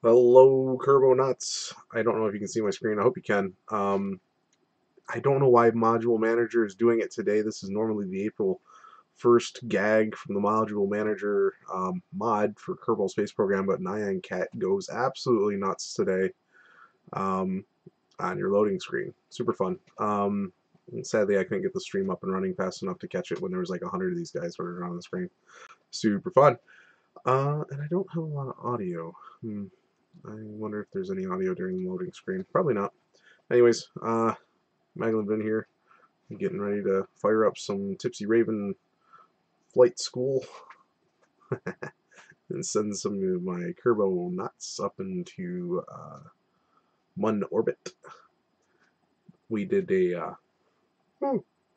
Hello, Kerbo Nuts. I don't know if you can see my screen. I hope you can. I don't know why Module Manager is doing it today. This is normally the April 1st gag from the Module Manager mod for Kerbal Space Program, but Nyan Cat goes absolutely nuts today on your loading screen. Super fun. And sadly, I couldn't get the stream up and running fast enough to catch it when there was like 100 of these guys running around the screen. Super fun. And I don't have a lot of audio. I wonder if there's any audio during the loading screen. Probably not. Anyways, maglinjosvinn here, getting ready to fire up some Tipsy Raven flight school and send some of my Kerbo nuts up into Mun orbit. We did a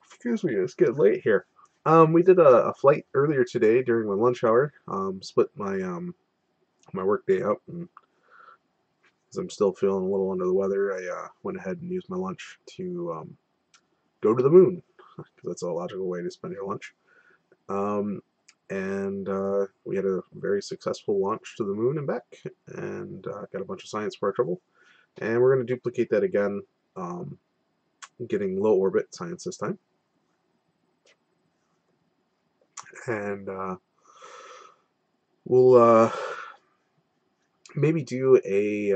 excuse me, it's getting late here. We did a flight earlier today during my lunch hour. Split my my work day up, and as I'm still feeling a little under the weather, I went ahead and used my lunch to go to the moon, because that's a logical way to spend your lunch. And we had a very successful launch to the moon and back, and got a bunch of science for our trouble. And we're going to duplicate that again, getting low orbit science this time. And we'll maybe do a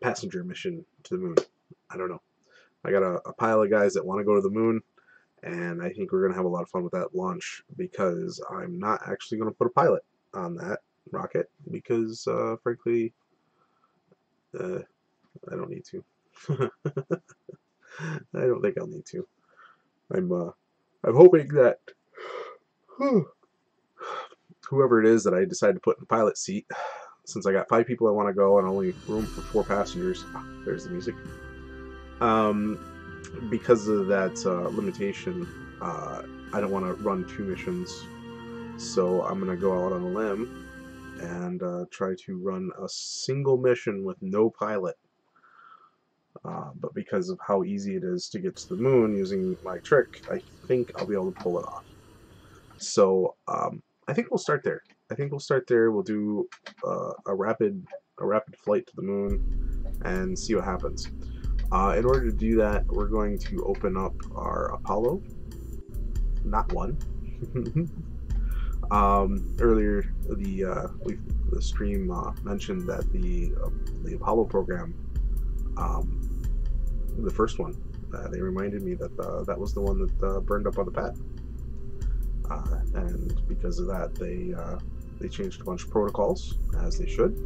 passenger mission to the moon. I don't know. I got a pile of guys that want to go to the moon, and I think we're going to have a lot of fun with that launch, because I'm not actually going to put a pilot on that rocket, because frankly, I don't need to. I don't think I'll need to. I'm hoping that whoever it is that I decide to put in the pilot seat, since I got 5 people I want to go and only room for 4 passengers, there's the music. Because of that limitation, I don't want to run 2 missions, so I'm going to go out on a limb and try to run a single mission with no pilot. But because of how easy it is to get to the moon using my trick, I think I'll be able to pull it off. So I think we'll start there. We'll do a rapid flight to the moon and see what happens. In order to do that, we're going to open up our Apollo, not one. Earlier, the stream mentioned that the Apollo program, the first one, they reminded me that that was the one that burned up on the pad, and because of that, they changed a bunch of protocols, as they should.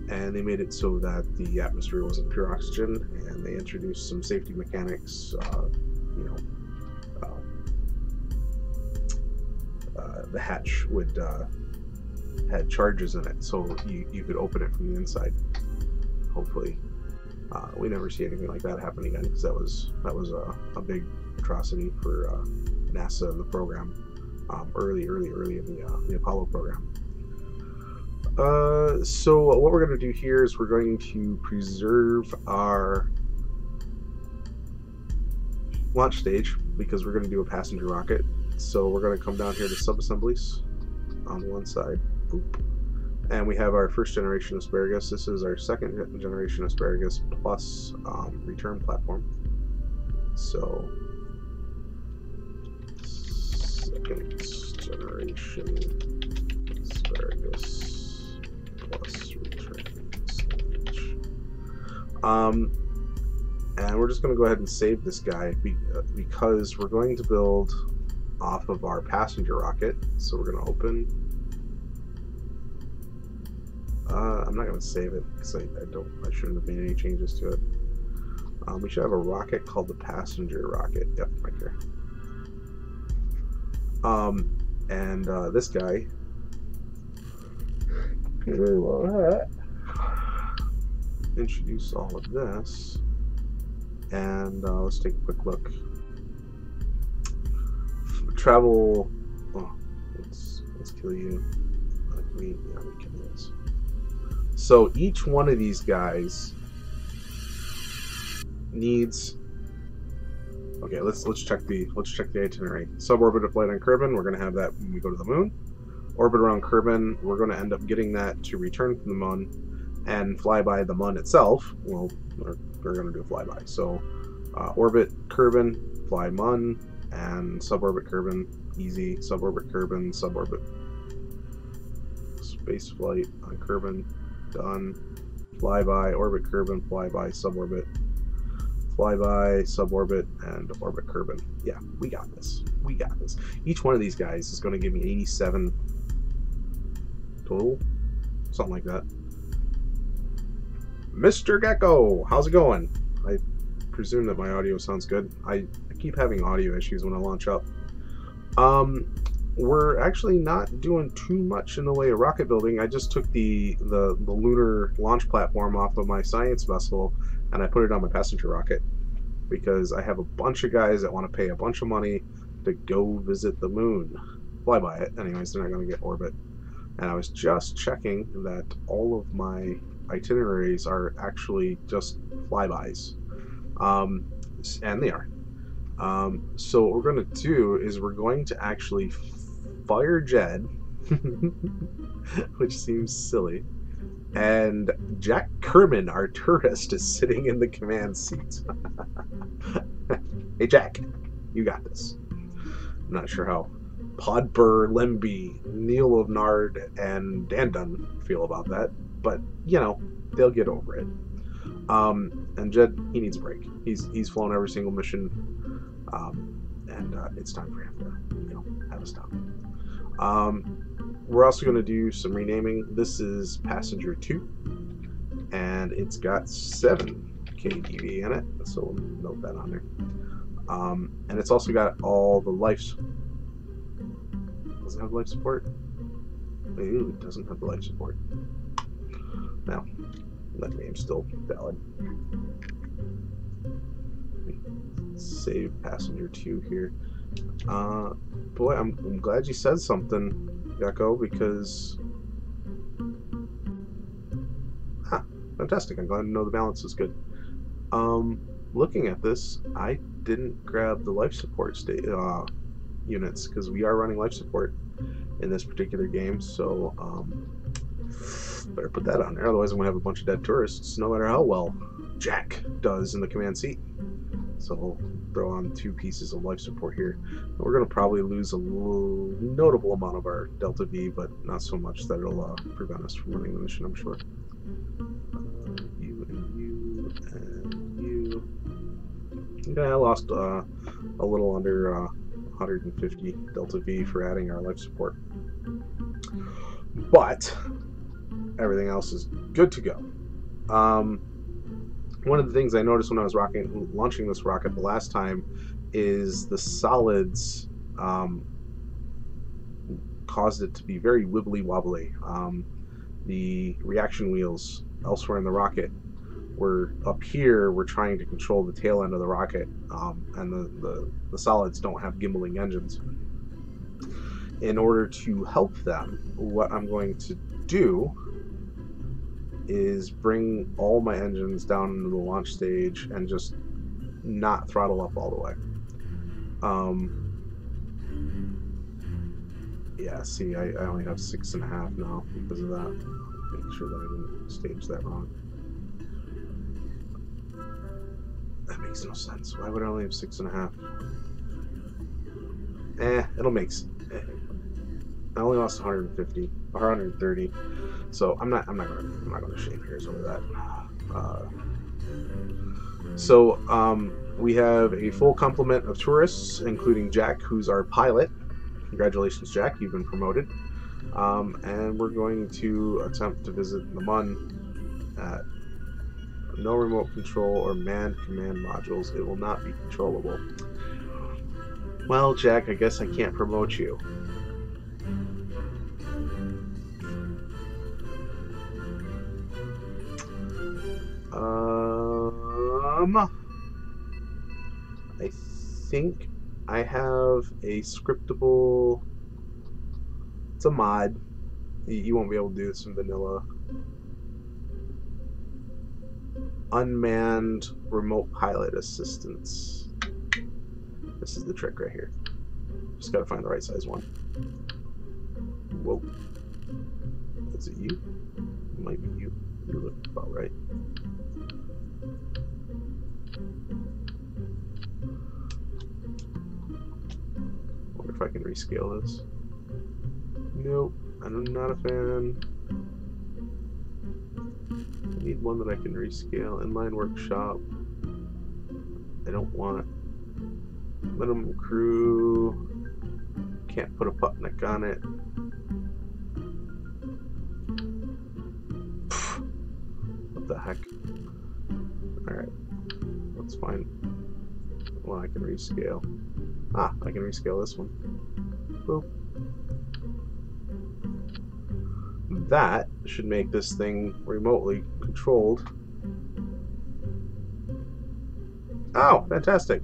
And they made it so that the atmosphere wasn't pure oxygen, and they introduced some safety mechanics. The hatch would had charges in it, so you could open it from the inside. Hopefully, we never see anything like that happen again, because that was a big atrocity for NASA and the program early in the Apollo program. So what we're going to do here is we're going to preserve our launch stage, because we're going to do a passenger rocket. So we're going to come down here to sub-assemblies on one side. Boop. And we have our first generation asparagus. This is our second generation asparagus plus return platform. So second generation asparagus plus return stage. And we're just going to go ahead and save this guy, because we're going to build off of our passenger rocket. So we're going to open. I'm not going to save it, because I shouldn't have made any changes to it. We should have a rocket called the passenger rocket. Yep, right here. And this guy. Introduce all of this, and let's take a quick look. Travel. Oh, let's kill you. We can do this. So each one of these guys needs. Okay, let's check the itinerary. Suborbital flight on Kerbin. We're going to have that when we go to the moon. orbit around Kerbin. We're going to end up getting that to return from the Mun and fly by the Mun itself. Well, we're going to do a flyby. So orbit Kerbin, fly Mun, and suborbit Kerbin. Easy. Suborbit Kerbin, suborbit space flight on Kerbin. Done. Flyby, orbit Kerbin, flyby, suborbit. Flyby, suborbit, and orbit Kerbin. Yeah, we got this. We got this. Each one of these guys is going to give me 87 total. Something like that. Mr. Gecko, how's it going? I presume that my audio sounds good. I keep having audio issues when I launch up. We're actually not doing too much in the way of rocket building. I just took the lunar launch platform off of my science vessel and I put it on my passenger rocket because I have a bunch of guys that want to pay a bunch of money to go visit the moon. Fly by it. Anyways, they're not going to get orbit. And I was just checking that all of my itineraries are actually just flybys. And they are. So what we're going to do is we're going to actually fire Jed, which seems silly, and Jack Kerman, our tourist, is sitting in the command seat. Hey Jack, you got this. I'm not sure how Podbur, Lemby, Neil of Nard, and Dandun feel about that, but you know, they'll get over it. And Jed, he needs a break. He's flown every single mission, and it's time for him to, you know, have a stop. We're also going to do some renaming. This is Passenger 2, and it's got 7 KDV in it, so we'll note that on there. And it's also got all the life. Does it have life support? Ooh, it doesn't have the life support. Now, that name's still valid. Save Passenger 2 here. Boy, I'm glad you said something, Gecko, because fantastic. I'm glad to know the balance is good. Looking at this, I didn't grab the life support units because we are running life support in this particular game, so better put that on there, otherwise I'm going to have a bunch of dead tourists no matter how well Jack does in the command seat. So we'll throw on 2 pieces of life support here. We're going to probably lose a notable amount of our Delta V, but not so much that it'll prevent us from running the mission, I'm sure. You and you and you. Yeah, I lost a little under 150 Delta V for adding our life support. But everything else is good to go. One of the things I noticed when I was launching this rocket the last time is the solids caused it to be very wibbly wobbly. The reaction wheels elsewhere in the rocket were up here. We're trying to control the tail end of the rocket, and the solids don't have gimbaling engines. In order to help them, what I'm going to do is bring all my engines down into the launch stage and just not throttle up all the way. Yeah, see, I only have 6.5 now because of that. Make sure that I didn't stage that wrong. That makes no sense. Why would I only have 6.5? It'll make sense. I only lost 150 or 130, so I'm not gonna shave hairs over that. So we have a full complement of tourists, including Jack, who's our pilot. Congratulations, Jack, you've been promoted. And we're going to attempt to visit the Mun at no remote control or manned command modules. It will not be controllable. Well, Jack, I guess I can't promote you. I think I have a scriptable. It's a mod. You won't be able to do this in vanilla. Unmanned remote pilot assistance. This is the trick right here. Just gotta find the right size one. Whoa. Is it you? It might be you. You look about right. Wonder if I can rescale this. Nope. I'm not a fan. I need one that I can rescale. Inline workshop. I don't want minimum crew. Can't put a butt neck on it. What the heck? Alright. That's fine. Well, I can rescale. Ah, I can rescale this one. Boop. That should make this thing remotely controlled. Oh, fantastic.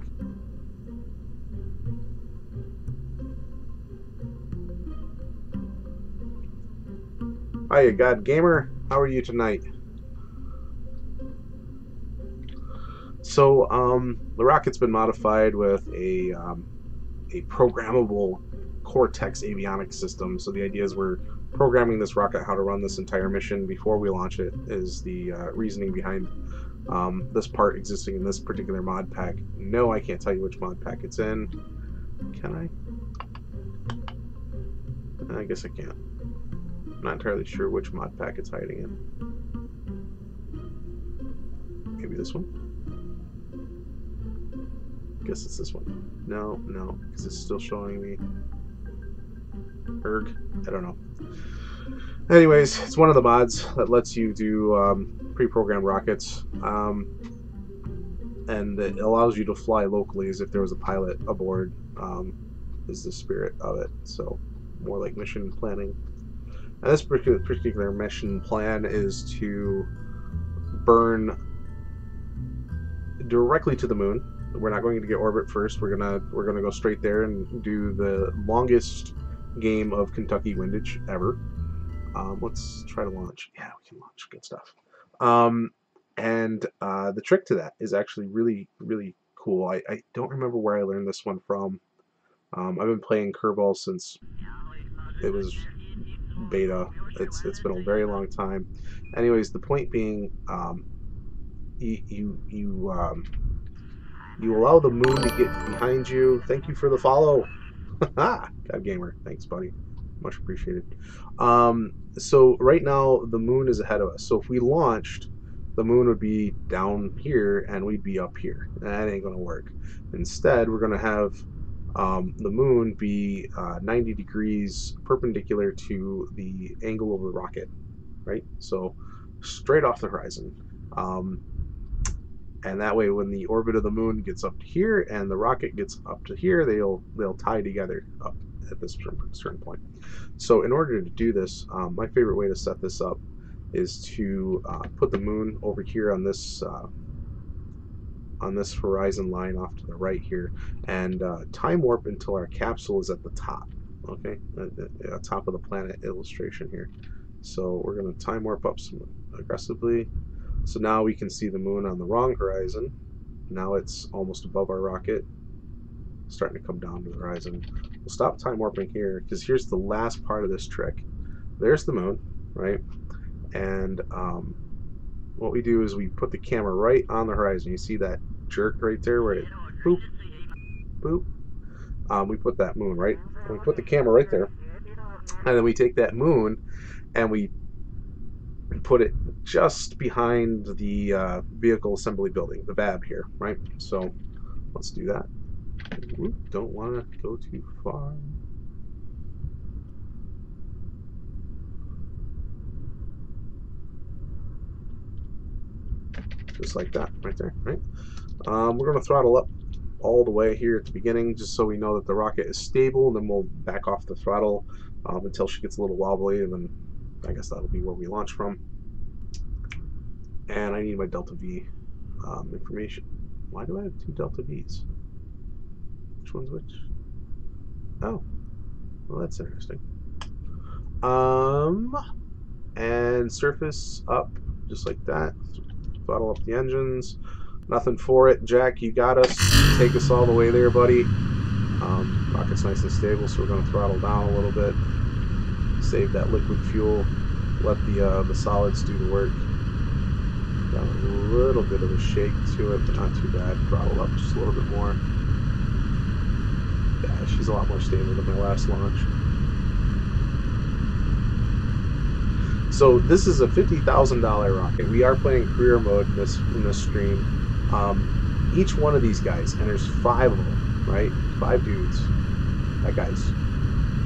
Hiya, God Gamer. How are you tonight? So, the rocket's been modified with a programmable Cortex avionics system. So the idea is we're programming this rocket how to run this entire mission before we launch it, is the reasoning behind this part existing in this particular mod pack. No, I can't tell you which mod pack it's in. Can I? I guess I can't. I'm not entirely sure which mod pack it's hiding in. Maybe this one? Guess it's this one. No, because it's still showing me erg. I don't know. Anyways, it's one of the mods that lets you do pre-programmed rockets, and it allows you to fly locally as if there was a pilot aboard. Is the spirit of it. So more like mission planning. And this particular mission plan is to burn directly to the moon. We're not going to get orbit first. We're gonna go straight there and do the longest game of Kentucky windage ever. Let's try to launch. Yeah, we can launch. Good stuff. And the trick to that is actually really, really cool. I don't remember where I learned this one from. I've been playing Kerbal since it was beta. It's been a very long time. Anyways, the point being, you allow the moon to get behind you. Thank you for the follow. God Gamer, thanks buddy, much appreciated. So right now the moon is ahead of us. So if we launched, the moon would be down here and we'd be up here. That ain't gonna work. Instead, we're gonna have the moon be 90 degrees perpendicular to the angle of the rocket, right? So straight off the horizon. And that way when the orbit of the moon gets up to here and the rocket gets up to here, they'll tie together up at this certain point. So in order to do this, my favorite way to set this up is to put the moon over here on this horizon line off to the right here, and time warp until our capsule is at the top. Okay, at top of the planet illustration here. So we're going to time warp up some aggressively. So now we can see the moon on the wrong horizon. Now it's almost above our rocket, starting to come down to the horizon. We'll stop time warping here because here's the last part of this trick. There's the moon, right? And what we do is we put the camera right on the horizon. You see that jerk right there where it boop, boop. We put that moon right. We put the camera right there, and then we take that moon and we put it just behind the vehicle assembly building, the VAB here, right? So let's do that. Ooh, don't want to go too far. Just like that, right there, right? We're going to throttle up all the way here at the beginning, just so we know that the rocket is stable, and then we'll back off the throttle until she gets a little wobbly, and then I guess that'll be where we launch from. And I need my Delta V information. Why do I have two Delta Vs? Which one's which? Oh, well, that's interesting. And surface up, just like that. Throttle up the engines. Nothing for it. Jack, you got us. Take us all the way there, buddy. Rocket's nice and stable, so we're going to throttle down a little bit. save that liquid fuel, let the solids do the work. Got a little bit of a shake to it, but not too bad. Throttle up just a little bit more. Yeah, she's a lot more stable than my last launch. So this is a $50,000 rocket. We are playing career mode in this stream. Each one of these guys, and there's 5 of them, right? 5 dudes. That guy's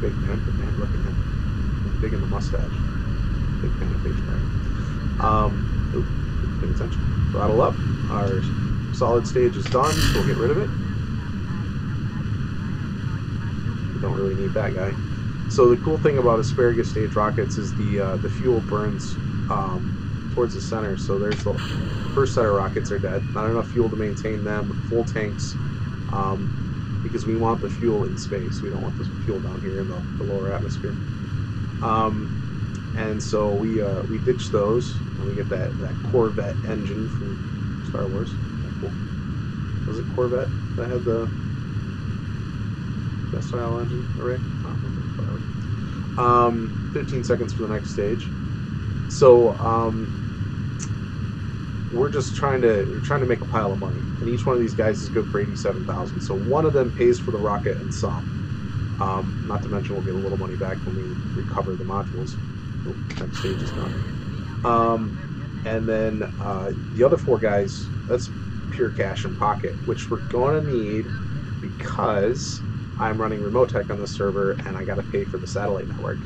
big, man. Big man. Look at him. Big in the mustache. Big fan of face crack. Oop, pay attention. Throttle up. Our solid stage is done, so we'll get rid of it. We don't really need that guy. So the cool thing about asparagus stage rockets is the fuel burns towards the center. So there's the first set of rockets are dead. Not enough fuel to maintain them. Full tanks, because we want the fuel in space. We don't want the fuel down here in the lower atmosphere. And so we ditch those, and we get that Corvette engine from Star Wars. Cool. Was it Corvette that had the that style engine array? Oh, 15 seconds for the next stage. So we're just trying to make a pile of money, and each one of these guys is good for 87,000. So one of them pays for the rocket and some. Not to mention we'll get a little money back when we recover the modules. Oh, next stage is done. And then the other 4 guys, that's pure cash in pocket, which we're going to need because I'm running remote tech on this server, and I got to pay for the satellite network.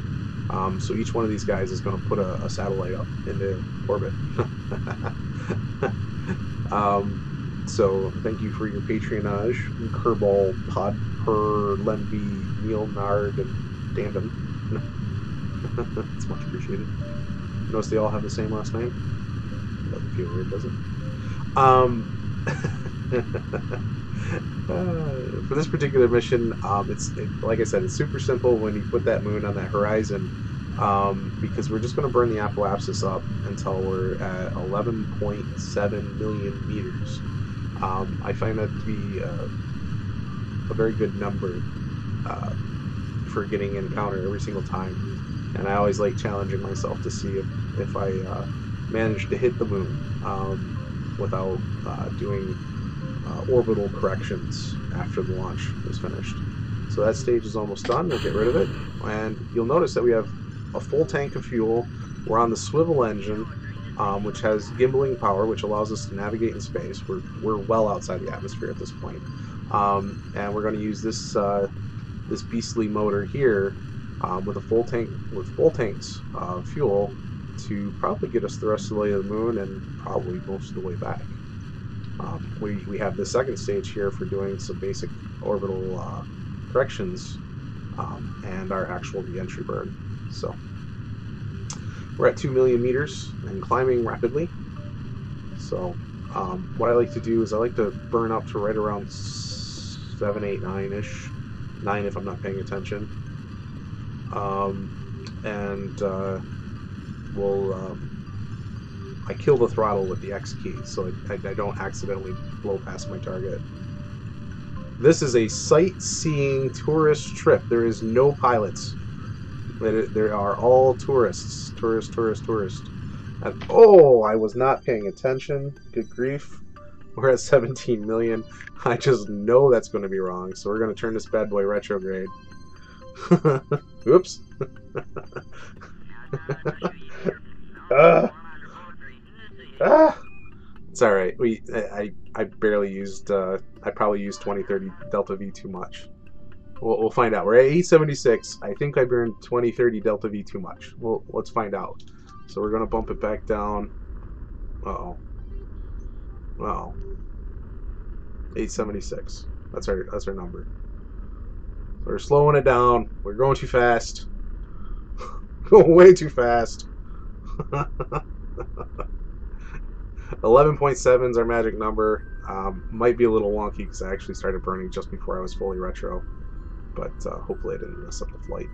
So each one of these guys is going to put a satellite up into orbit. So thank you for your patronage, Kerbal, Podper, Lemby, Neil Nard, and Dandon. It's much appreciated. Notice they all have the same last name. Doesn't feel weird, does it? For this particular mission, like I said, it's super simple when you put that moon on that horizon, because we're just going to burn the apoapsis up until we're at 11.7 million meters. I find that to be a very good number for getting an encounter every single time, and I always like challenging myself to see if I manage to hit the moon without doing orbital corrections after the launch is finished. So that stage is almost done. We'll get rid of it, and you'll notice that we have a full tank of fuel. We're on the swivel engine, which has gimbaling power, which allows us to navigate in space. We're well outside the atmosphere at this point, and we're going to use this this beastly motor here with a full tanks of fuel to probably get us the rest of the way to the moon and probably most of the way back. We have the second stage here for doing some basic orbital corrections and our actual re-entry burn. So we're at 2 million meters and climbing rapidly. So what I like to do is I like to burn up to right around 7, 8, 9-ish. 9 if I'm not paying attention. I kill the throttle with the X key, so I don't accidentally blow past my target. This is a sightseeing tourist trip. There is no pilots. There are all tourists. Tourists. And, oh, I was not paying attention. Good grief. We're at 17 million. I just know that's going to be wrong, so we're going to turn this bad boy retrograde. Oops. It's all right. I barely used. I probably used 2030 Delta V too much. We'll find out. We're at 876. I think I burned 2030 Delta V too much. Well, let's find out. So we're gonna bump it back down. Uh-oh. 876. That's our number. So we're slowing it down. We're going too fast. Going way too fast. 11.7 is our magic number. Might be a little wonky because I actually started burning just before I was fully retro, but hopefully I didn't mess up the flight.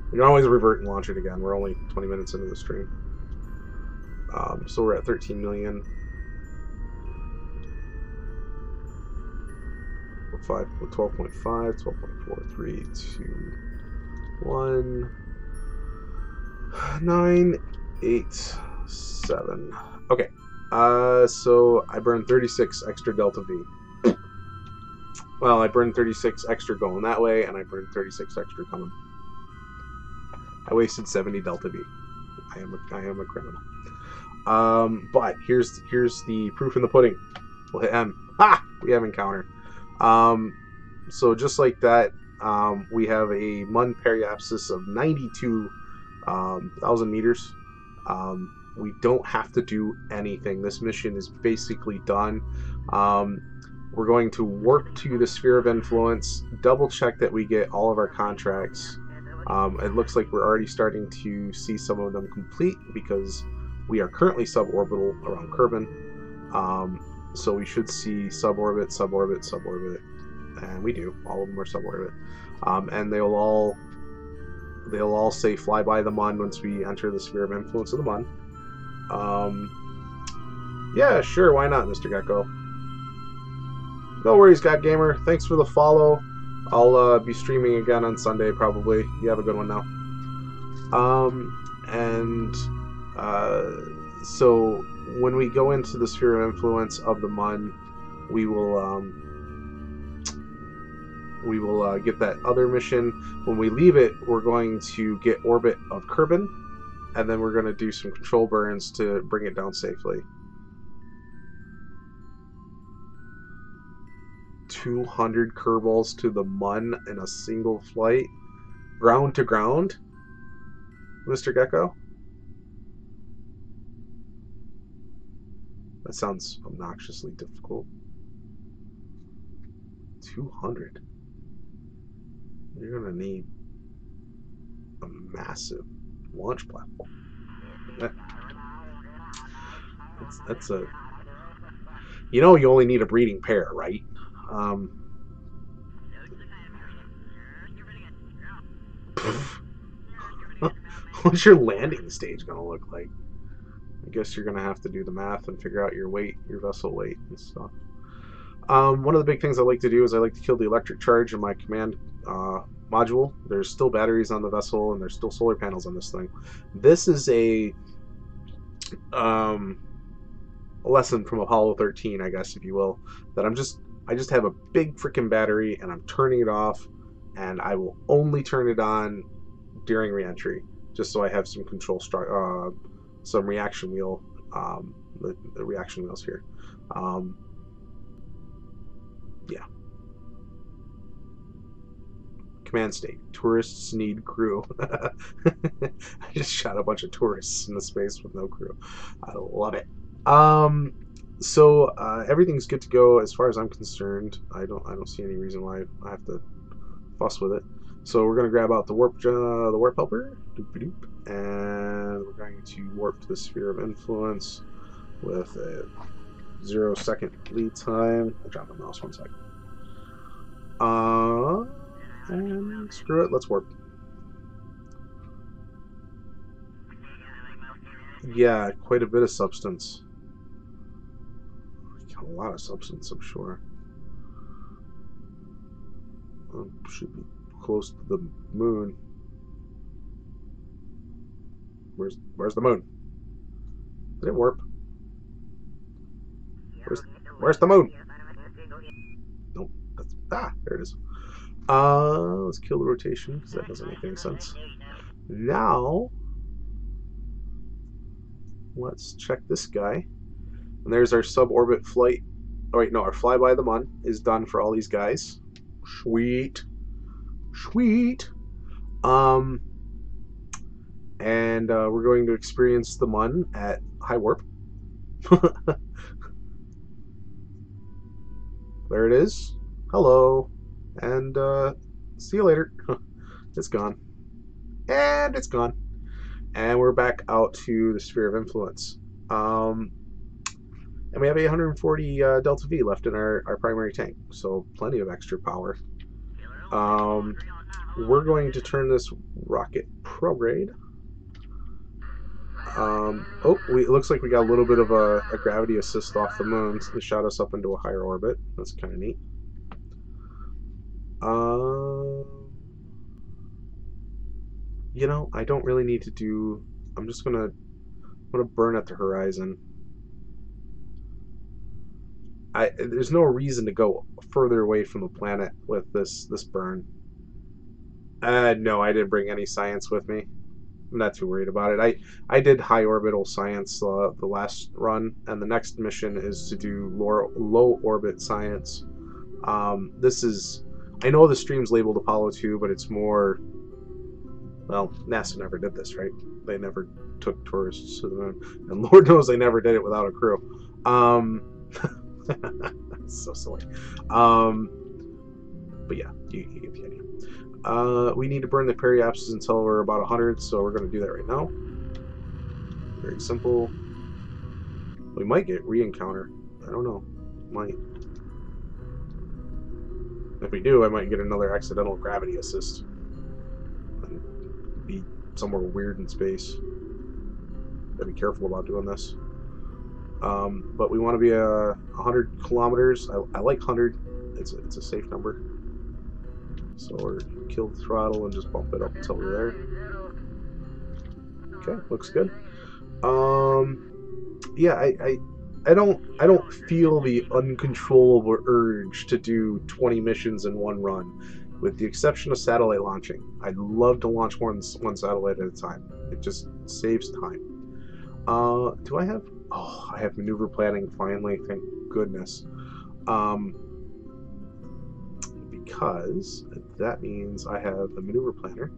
You can always revert and launch it again. We're only 20 minutes into the stream. So we're at 13 million. 12.5, 12.4, 3, 2, 1, 9, 8, 7. Okay. So I burned 36 extra delta V. Well, I burned 36 extra going that way, and I burned 36 extra coming. I wasted 70 delta V. I am a criminal. But here's the proof in the pudding. We'll hit M. Ha! We have encounter. So just like that, we have a Mun periapsis of 92,000 meters. We don't have to do anything. This mission is basically done. We're going to warp to the Sphere of Influence, double check that we get all of our contracts. It looks like we're already starting to see some of them complete because we are currently suborbital around Kerbin. So we should see suborbit, suborbit, suborbit, and we do. All of them are suborbit. And they'll all say fly by the Mun once we enter the Sphere of Influence of the Mun. Yeah, sure, why not, Mr. Gecko? No worries, God Gamer. Thanks for the follow. I'll be streaming again on Sunday, probably. You have a good one now. So when we go into the Sphere of Influence of the Mun, we will get that other mission. When we leave it, we're going to get orbit of Kerbin, and then we're going to do some control burns to bring it down safely. 200 Kerbals to the Mun in a single flight, ground to ground, Mr. Gecko. That sounds obnoxiously difficult. 200. You're gonna need a massive launch platform. That's a. You know, you only need a breeding pair, right? What's your landing stage gonna look like? I guess you're gonna have to do the math and figure out your weight, your vessel weight and stuff. One of the big things I like to do is I like to kill the electric charge in my command module. There's still batteries on the vessel and there's still solar panels on this thing. This is a lesson from Apollo 13, I guess, if you will, that I just have a big freaking battery and I'm turning it off, and I will only turn it on during reentry, just so I have some control, some reaction wheel, the reaction wheels here. Yeah. Command state: tourists need crew. I just shot a bunch of tourists into space with no crew. I love it. So everything's good to go as far as I'm concerned. I don't see any reason why I have to fuss with it. So we're gonna grab out the warp helper, and we're going to warp to the Sphere of Influence with a 0-second lead time. I'll drop my mouse 1 second. And screw it, let's warp. Yeah, quite a bit of substance. A lot of substance, I'm sure. Should be close to the moon. Where's the moon? Did it warp? Where's the moon? Nope. There it is. Let's kill the rotation because that doesn't make any sense. Now, let's check this guy. And there's our suborbit flight. Oh wait, no, our flyby of the Mun is done for all these guys. Sweet. Sweet. And we're going to experience the Mun at high warp. There it is. Hello. And see you later. It's gone. And it's gone. And we're back out to the Sphere of Influence. And we have 840 Delta V left in our primary tank, so plenty of extra power. We're going to turn this rocket prograde. It looks like we got a little bit of a gravity assist off the moon. So it shot us up into a higher orbit. That's kind of neat. You know, I don't really need to do. I'm just gonna burn at the horizon. There's no reason to go further away from the planet with this burn. No, I didn't bring any science with me. I'm not too worried about it. I did high orbital science the last run, and the next mission is to do low orbit science. This is, I know the stream's labeled Apollo 2, but it's more, well, NASA never did this, right? They never took tourists to the moon, and Lord knows they never did it without a crew. So silly. But yeah, you get the idea. We need to burn the periapsis until we're about 100, so we're going to do that right now. Very simple. We might get re-encounter. I don't know. Might. If we do, I might get another accidental gravity assist. And be somewhere weird in space. Gotta be careful about doing this. But we want to be 100 kilometers. I like 100. It's a safe number. So we're kill the throttle and just bump it up until we're there. Okay, looks good. Yeah, I don't feel the uncontrollable urge to do 20 missions in one run, with the exception of satellite launching. I'd love to launch more than one satellite at a time. It just saves time. Do I have? Oh, I have maneuver planning finally. Thank goodness. Because that means I have the maneuver planner.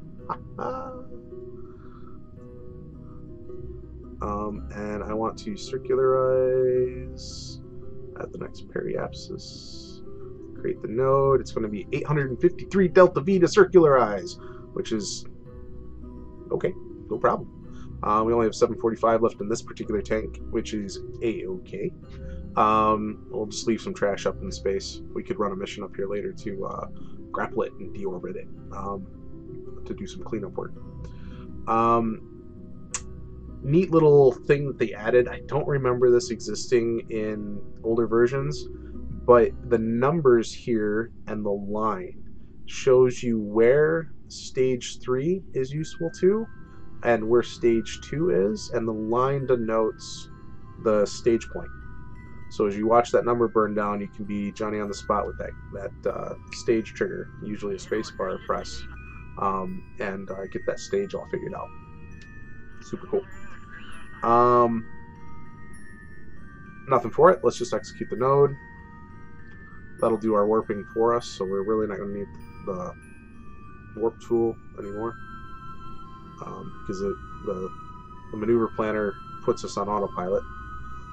And I want to circularize at the next periapsis. Create the node. It's going to be 853 delta V to circularize, which is okay, no problem. We only have 745 left in this particular tank, which is a-okay. We'll just leave some trash up in space. We could run a mission up here later to grapple it and deorbit it to do some cleanup work. Neat little thing that they added. I don't remember this existing in older versions, but the numbers here and the line shows you where stage 3 is useful to and where stage 2 is, and the line denotes the stage point. So as you watch that number burn down, you can be Johnny on the spot with that stage trigger, usually a space bar press, and get that stage all figured out. Super cool. Nothing for it. Let's just execute the node. That'll do our warping for us, so we're really not going to need the warp tool anymore, because the maneuver planner puts us on autopilot,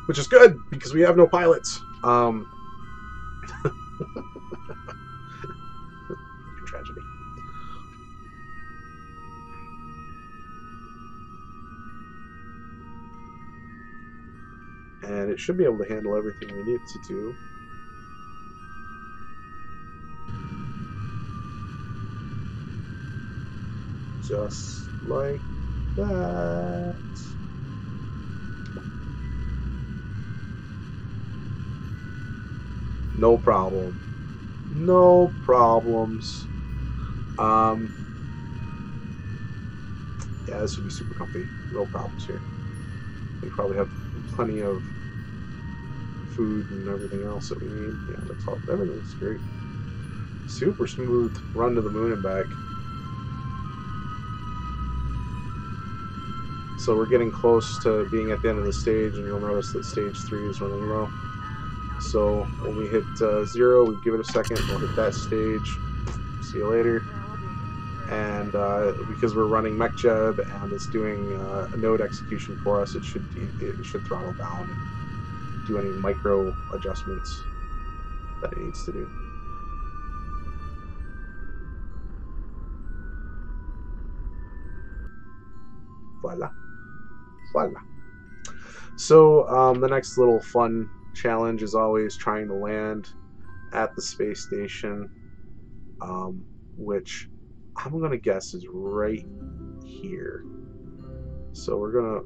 which is good because we have no pilots. Tragedy. And it should be able to handle everything we need to do. Just like that. No problem. No problems. Yeah, this would be super comfy. No problems here. We probably have plenty of food and everything else that we need. Yeah, that's all. Everything's great. Super smooth run to the moon and back. So we're getting close to being at the end of the stage, and you'll notice that stage 3 is running low. So when we hit 0, we give it a second, we'll hit that stage. See you later. And because we're running MechJeb and it's doing a node execution for us, it should throttle down and do any micro adjustments that it needs to do. Voila. Voila. So the next little fun challenge is always trying to land at the space station, which I'm going to guess is right here. So we're going to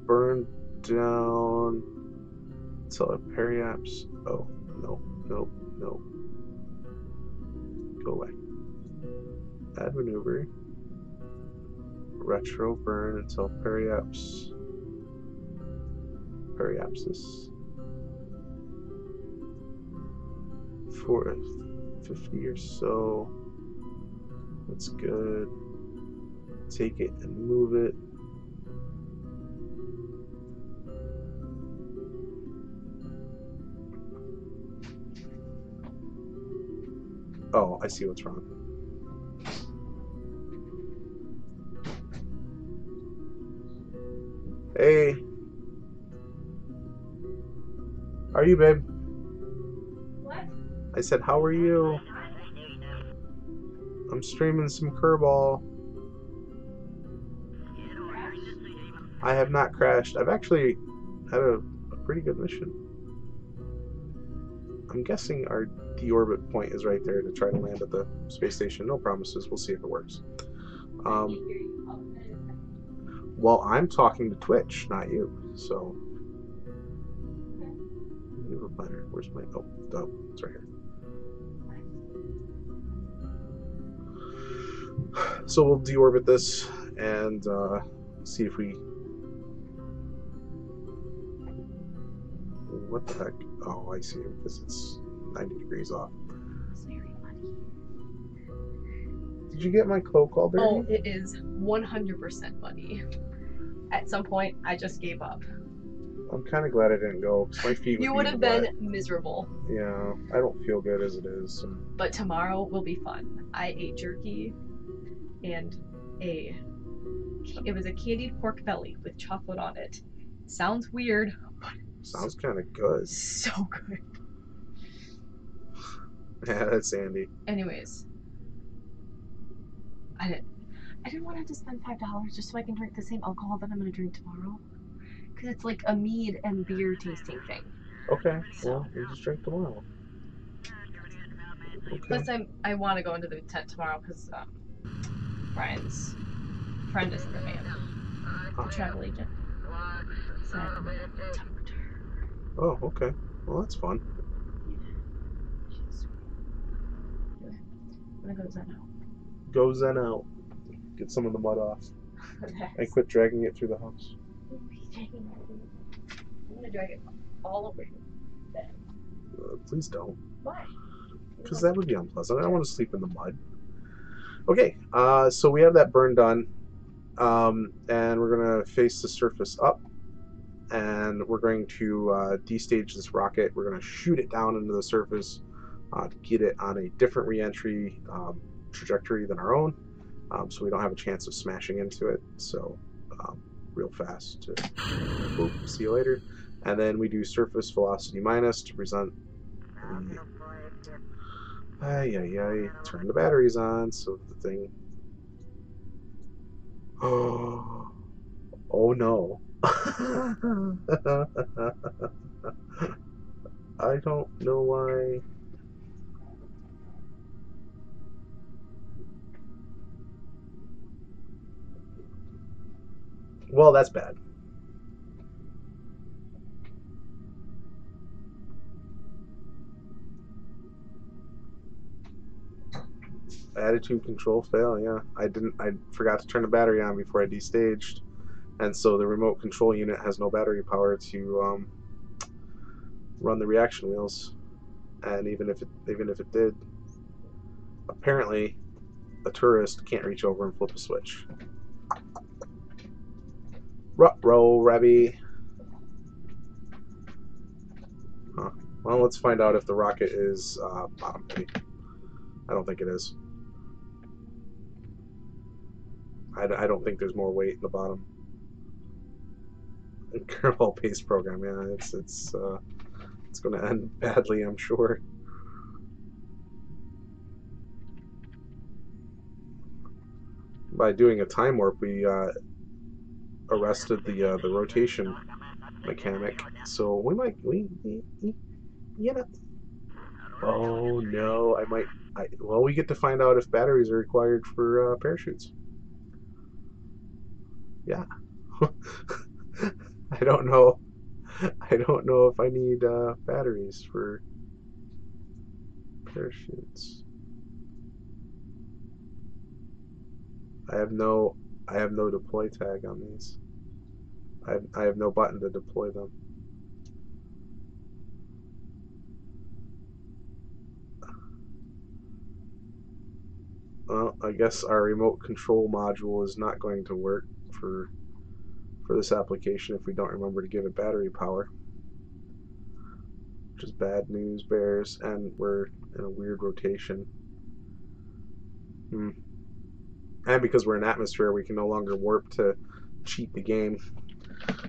burn down until a periaps. Oh, no, no, no. Go away. Add maneuver. Retro burn until periapsis. 450 or so. That's good. Take it and move it. Oh, I see what's wrong. Hey. How are you, babe? What? I said, how are you? I'm streaming some Kerbal. I have not crashed. I've actually had a pretty good mission. I'm guessing our deorbit point is right there to try to land at the space station. No promises. We'll see if it works. Well, I'm talking to Twitch, not you. So, where's my? Oh, it's right here. So we'll deorbit this and see if we. What the heck? Oh, I see. Because it's 90 degrees off. Did you get my cloak all dirty? Oh, it is 100% muddy. At some point, I just gave up. I'm kind of glad I didn't go because my feet You would would have been miserable. Yeah, I don't feel good as it is. But tomorrow will be fun. I ate jerky and it was a candied pork belly with chocolate on it. Sounds weird, but sounds kind of good. So good. Yeah, that's Andy. Anyways, I didn't want to have to spend $5 just so I can drink the same alcohol that I'm going to drink tomorrow. Because it's like a mead and beer tasting thing. Okay, well, you just drink tomorrow. Okay. Plus, I want to go into the tent tomorrow because Brian's friend is in the band. Travel agent. So oh, okay. Well, that's fun. I'm gonna go zen out. Go zen out. Get some of the mud off. And quit dragging it through the house. I'm gonna drag it all over your bed. Please don't. Why? Because that would be unpleasant. I don't want to sleep in the mud. Okay, so we have that burn done. And we're going to face the surface up. And we're going to destage this rocket. We're going to shoot it down into the surface to get it on a different re-entry trajectory than our own. So we don't have a chance of smashing into it. So real fast. Boop, see you later. And then we do surface velocity minus to present the... Turn the batteries on so the thing... Oh no. I don't know why. Well, that's bad. Attitude control fail, yeah. I forgot to turn the battery on before I destaged. And so the remote control unit has no battery power to run the reaction wheels. And even if it did, apparently a tourist can't reach over and flip a switch. Ruh-roh, Rebby. Huh. Well, let's find out if the rocket is bottom heavy. I don't think it is. I don't think there's more weight in the bottom. Kerbal-based program, yeah, it's going to end badly, I'm sure. By doing a time warp, we arrested the rotation mechanic, so we you know. Oh no, well, we get to find out if batteries are required for parachutes. Yeah. I don't know if I need batteries for parachutes. I have no I have no deploy tag on these. I have no button to deploy them. Well, I guess our remote control module is not going to work for this application if we don't remember to give it battery power. Which is bad news, bears, and we're in a weird rotation. And because we're in atmosphere, we can no longer warp to cheat the game.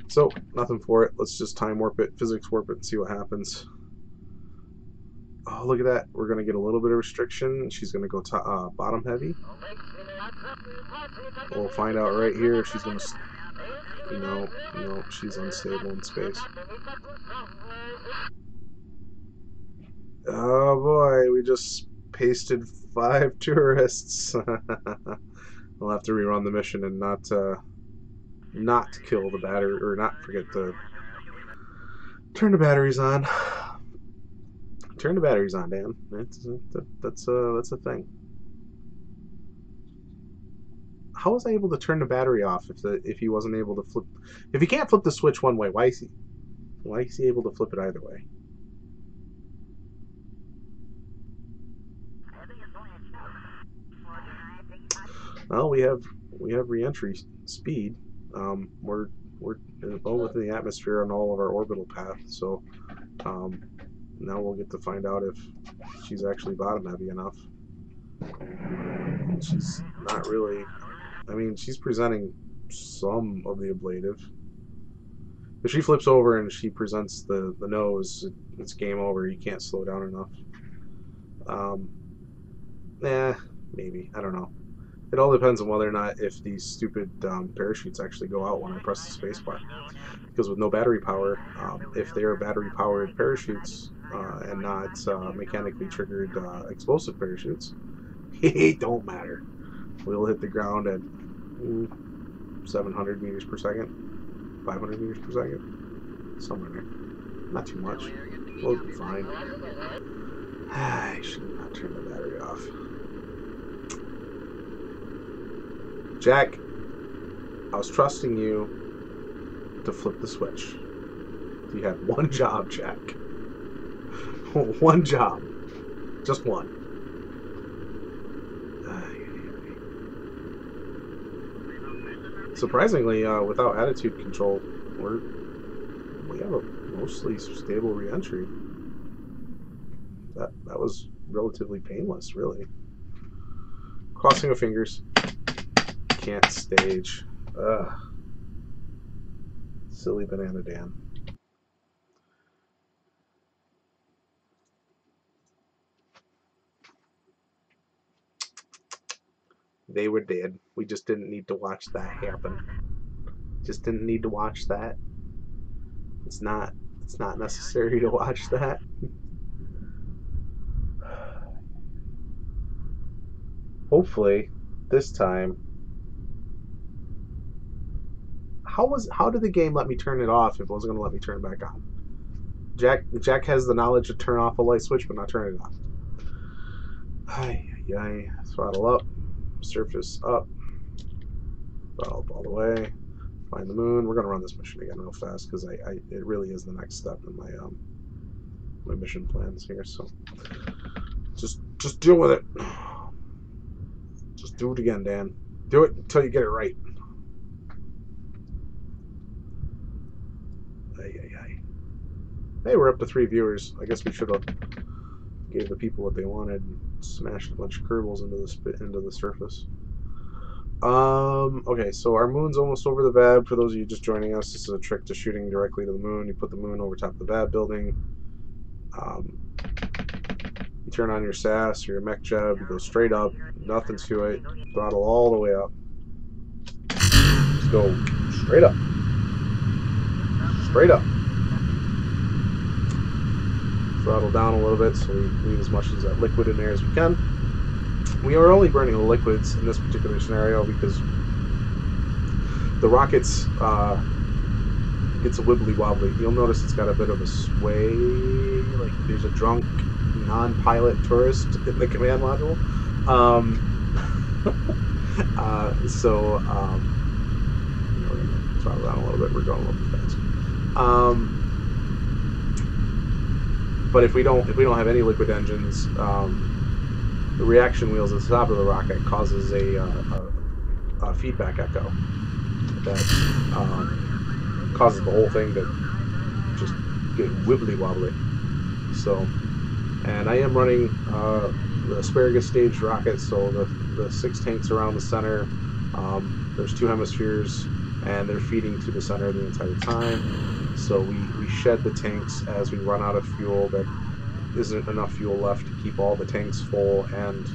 So, nothing for it. Let's just time warp it, physics warp it, and see what happens. Oh, look at that. We're going to get a little bit of restriction. She's going to go bottom heavy. We'll find out right here if she's going to... No, she's unstable in space. Oh boy, we just pasted 5 tourists. We'll have to rerun the mission and not kill the battery, or not forget to turn the batteries on. Turn the batteries on, Dan. That's a thing. How was I able to turn the battery off if he wasn't able to flip? If he can't flip the switch one way, why is he able to flip it either way? Well, we have re-entry speed. We're well within the atmosphere on all of our orbital path, so now we'll get to find out if she's actually bottom heavy enough. She's not really. I mean, she's presenting some of the ablative. If she flips over and she presents the nose, it's game over. You can't slow down enough. Maybe. I don't know. It all depends on whether or not if these stupid parachutes actually go out when I press the spacebar. Because with no battery power, if they are battery-powered parachutes and not mechanically triggered explosive parachutes, it don't matter. We'll hit the ground at 700 meters per second, 500 meters per second, somewhere there. Not too much. We'll be fine. I should not turn the battery off. Jack, I was trusting you to flip the switch. You had one job, Jack. One job. Just one. Surprisingly, without attitude control, we have a mostly stable re-entry. That was relatively painless, really. Crossing our fingers. Can't stage. Ugh. Silly Banana Dan. They were dead. We just didn't need to watch that happen. Just didn't need to watch that. It's not necessary to watch that. Hopefully, this time. How did the game let me turn it off if it wasn't going to let me turn it back on? Jack has the knowledge to turn off a light switch but not turn it off. Throttle up, surface up, throttle up all the way. Find the moon. We're gonna run this mission again real fast because it really is the next step in my my mission plans here. So just deal with it. Just do it again, Dan. Do it until you get it right. Hey, we're up to 3 viewers. I guess we should have gave the people what they wanted and smashed a bunch of kerbals into the surface. Okay, so our moon's almost over the VAB. For those of you just joining us, this is a trick to shooting directly to the moon. You put the moon over top of the VAB building. You turn on your SAS or your mech jeb. You go straight up. Nothing to it. Throttle all the way up. Just go straight up. Straight up. Throttle down a little bit so we leave as much of that liquid in there as we can. We are only burning the liquids in this particular scenario because the rocket's it's a wibbly wobbly. You'll notice it's got a bit of a sway, like there's a drunk non-pilot tourist in the command module. So we're gonna throttle down a little bit. We're going a little too fast. But if we don't have any liquid engines, the reaction wheels at the top of the rocket causes a feedback echo that causes the whole thing to just get wibbly wobbly. So, and I am running the asparagus staged rocket, so the 6 tanks around the center. There's 2 hemispheres, and they're feeding to the center the entire time. So we shed the tanks as we run out of fuel. That isn't enough fuel left to keep all the tanks full and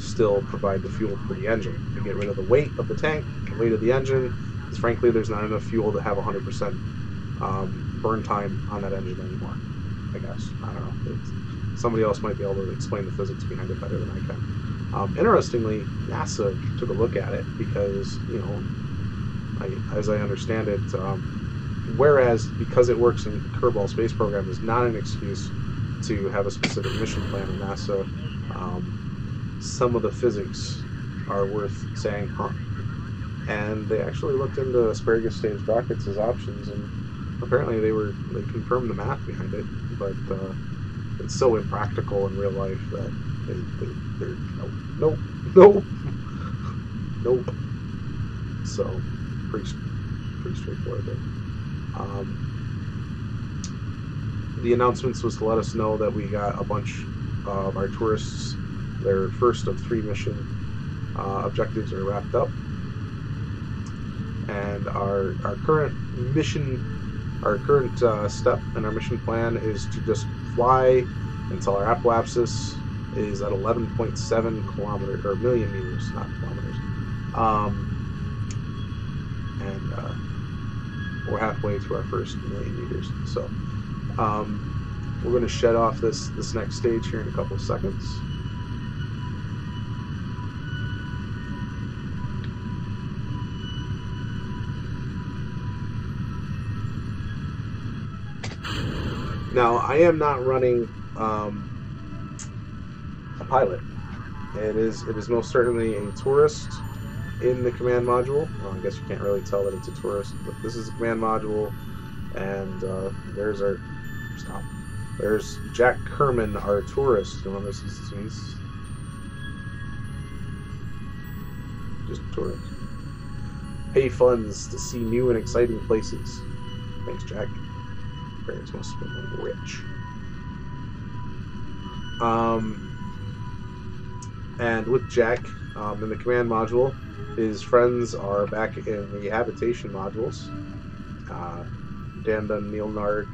still provide the fuel for the engine. We get rid of the weight of the tank, the weight of the engine, because frankly there's not enough fuel to have 100% burn time on that engine anymore. I guess. I don't know. Somebody else might be able to explain the physics behind it better than I can. Interestingly, NASA took a look at it because, you know, as I understand it, whereas because it works in the Kerbal Space Program is not an excuse to have a specific mission plan in NASA, some of the physics are worth saying, huh? And they actually looked into asparagus staged rockets as options, and apparently they confirmed the math behind it, but it's so impractical in real life that they're nope, nope, nope. So pretty straightforward there. The announcements was to let us know that we got a bunch of our tourists. Their first of 3 mission objectives are wrapped up, and our current step in our mission plan is to just fly until our apoapsis is at 11.7 kilometers or million meters, not kilometers, and we're halfway to our first million meters. So we're going to shed off this next stage here in a couple of seconds. Now, I am not running a pilot. It is most certainly a tourist in the command module. Well, I guess you can't really tell that it's a tourist, but this is a command module, and there's our stop. There's Jack Kerman, our tourist. Remember, he's just a tourist. Pay funds to see new and exciting places. Thanks, Jack. Parents must have been rich. And with Jack in the command module, his friends are back in the habitation modules. Dandan, Neilnard,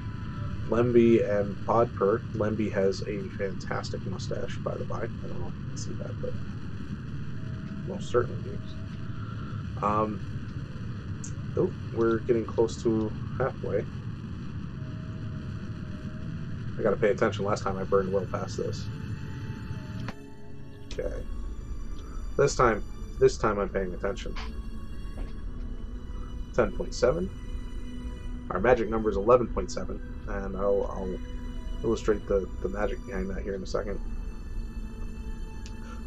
Lemby, and Podper. Lemby has a fantastic mustache, by the by. I don't know if you can see that, but most certainly does. Oh, we're getting close to halfway. I gotta pay attention. Last time I burned well past this. Okay. This time I'm paying attention. 10.7. Our magic number is 11.7, and I'll illustrate the magic behind that here in a second.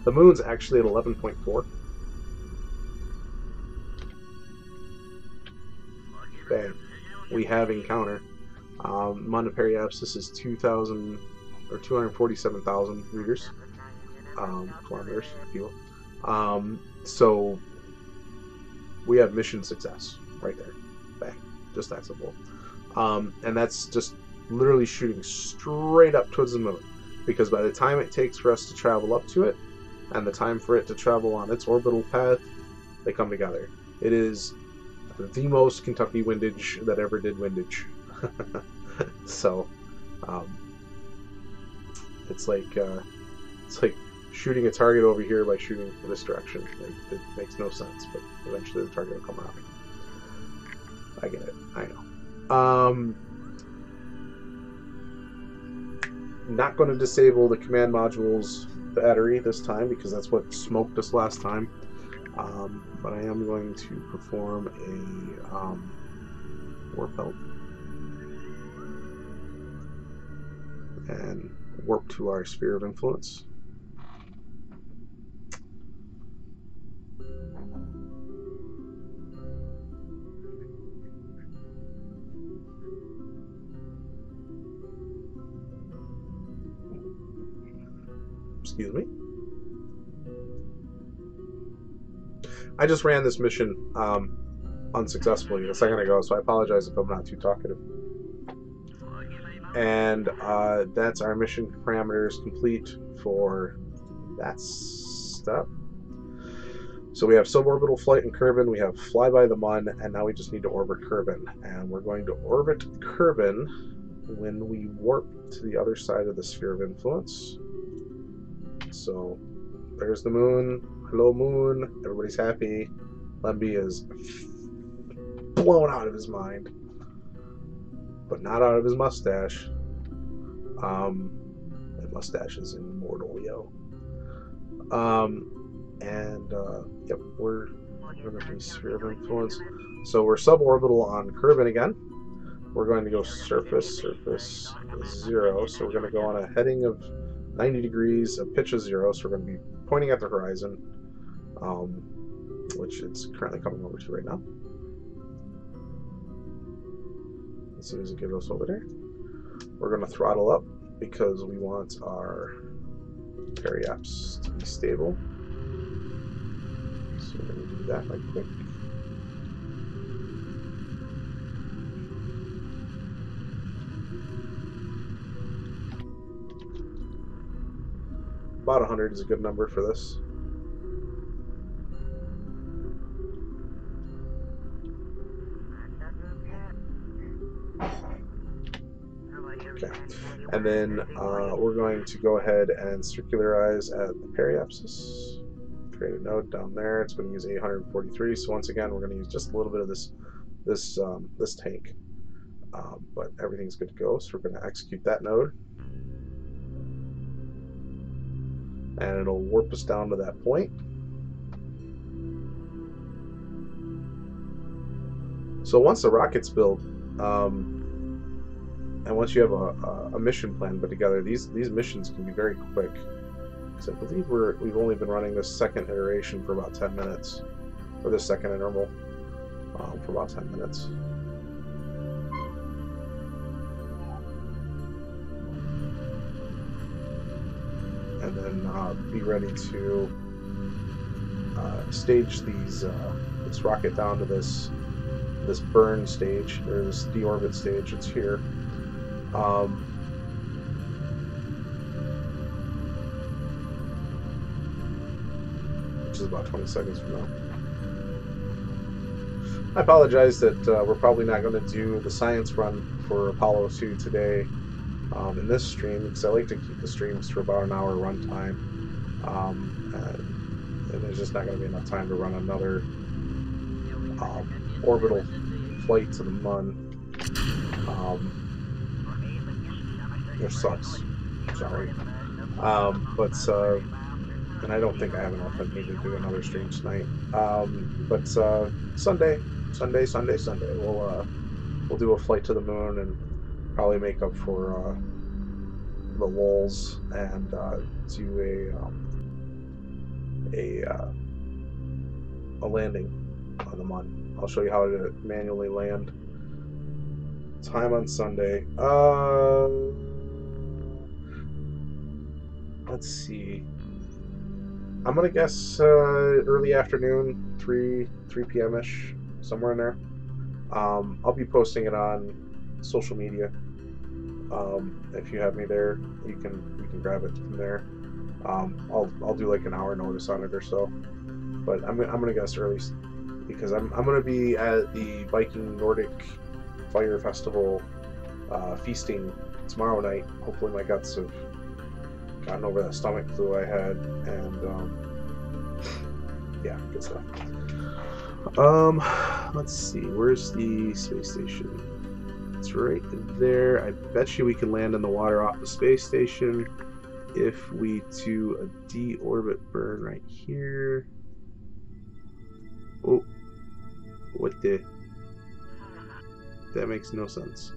The moon's actually at 11.4. Bang. We have encounter. Munda Periapsis is 2,000 or 247,000 meters, kilometers, if you will. So we have mission success right there. Bang. Just that simple. And that's just literally shooting straight up towards the moon, because by the time it takes for us to travel up to it and the time for it to travel on its orbital path, they come together. It is the most Kentucky windage that ever did windage. So it's like shooting a target over here by shooting this direction. It makes no sense, but eventually the target will come around. I get it. I know. Not going to disable the command module's battery this time, because that's what smoked us last time. But I am going to perform a warp belt and warp to our sphere of influence. Excuse me. I just ran this mission unsuccessfully a second ago, so I apologize if I'm not too talkative. And that's our mission parameters complete for that step. So we have suborbital flight in Kerbin, we have fly by the Mun, and now we just need to orbit Kerbin. And we're going to orbit Kerbin when we warp to the other side of the sphere of influence. So there's the moon. Hello, moon. Everybody's happy. Lemby is blown out of his mind, but not out of his mustache. That mustache is immortal, yo. Yep, we're going to be sphere of influence. So we're suborbital on Kerbin again. We're going to go surface 0. So we're going to go on a heading of 90 degrees, a pitch of 0. So we're going to be pointing at the horizon, which it's currently coming over to right now. As soon as it gets us over there, we're going to throttle up because we want our periaps to be stable. So we're going to do that right quick. About 100 is a good number for this. Okay, and then we're going to go ahead and circularize at the periapsis. Create a node down there. It's going to use 843. So once again, we're going to use just a little bit of this tank, but everything's good to go. So we're going to execute that node, and it'll warp us down to that point. So once the rocket's built, and once you have a mission plan put together, these missions can be very quick. Because I believe we've only been running this second iteration for about 10 minutes, or this second interval for about 10 minutes. And then be ready to stage this rocket down to this burn stage, or this deorbit stage. It's here. Which is about 20 seconds from now. I apologize that we're probably not going to do the science run for Apollo 2 today in this stream, because I like to keep the streams for about an hour runtime, and there's just not going to be enough time to run another orbital flight to the Mun, which sucks. Sorry, and I don't think I have enough in me to do another stream tonight. But Sunday, we'll do a flight to the moon and probably make up for the lulls and do a landing on the Mun. I'll show you how to manually land. Time on Sunday. Let's see. I'm gonna guess early afternoon, 3 p.m. ish, somewhere in there. I'll be posting it on social media. If you have me there, you can grab it from there. I'll do like an hour notice on it or so, but I'm gonna guess early, because I'm gonna be at the Viking Nordic Fire Festival feasting tomorrow night. Hopefully my guts have gotten over that stomach flu I had, and yeah, good stuff. Let's see, where's the space station? It's right there. I bet you we can land in the water off the space station if we do a deorbit burn right here. Oh, what the? That makes no sense.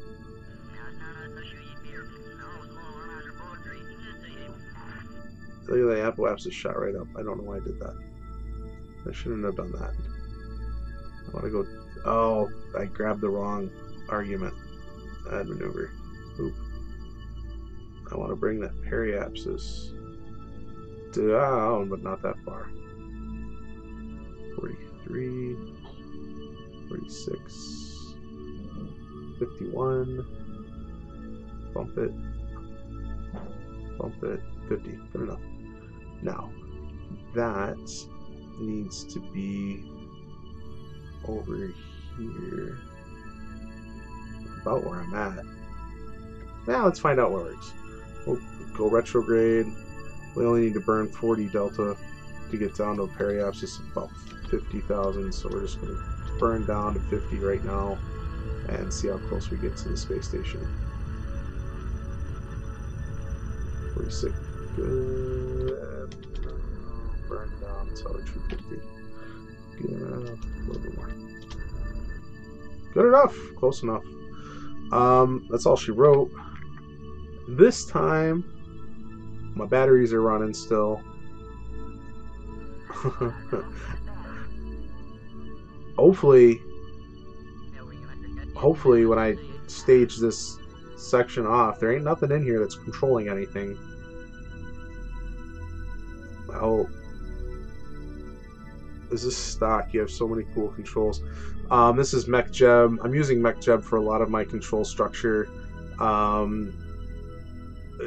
Look at that, Apple Apps is shot right up. I don't know why I did that. I shouldn't have done that. I want to go... Oh, I grabbed the wrong argument. Add maneuver. Oop. I want to bring that periapsis down, but not that far. 43, 46, 51. Bump it, 50. Good enough. Now, that needs to be over here, about where I'm at. Now let's find out what works. We'll go retrograde. We only need to burn 40 delta to get down to a periapsis of about 50,000, so we're just going to burn down to 50 right now and see how close we get to the space station. 46. Good. Burn down until 250. Good enough. A little bit more. Good enough. Close enough. That's all she wrote. This time, my batteries are running still. Hopefully when I stage this section off, there ain't nothing in here that's controlling anything. Oh, this is stock. You have so many cool controls. This is MechJeb. I'm using MechJeb for a lot of my control structure.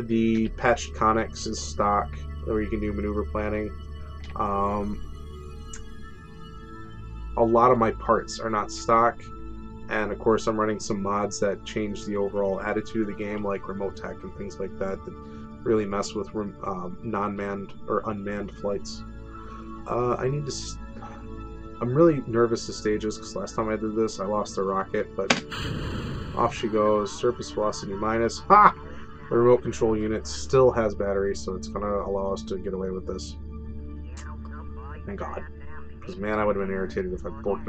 The patched conics is stock, where you can do maneuver planning. A lot of my parts are not stock, and of course I'm running some mods that change the overall attitude of the game, like remote tech and things like that, that really mess with non-manned or unmanned flights. I'm really nervous to stage this because last time I did this I lost the rocket, but off she goes. Surface velocity minus. Ha! The remote control unit still has battery, so it's going to allow us to get away with this. Thank God. Because, man, I would have been irritated if I bricked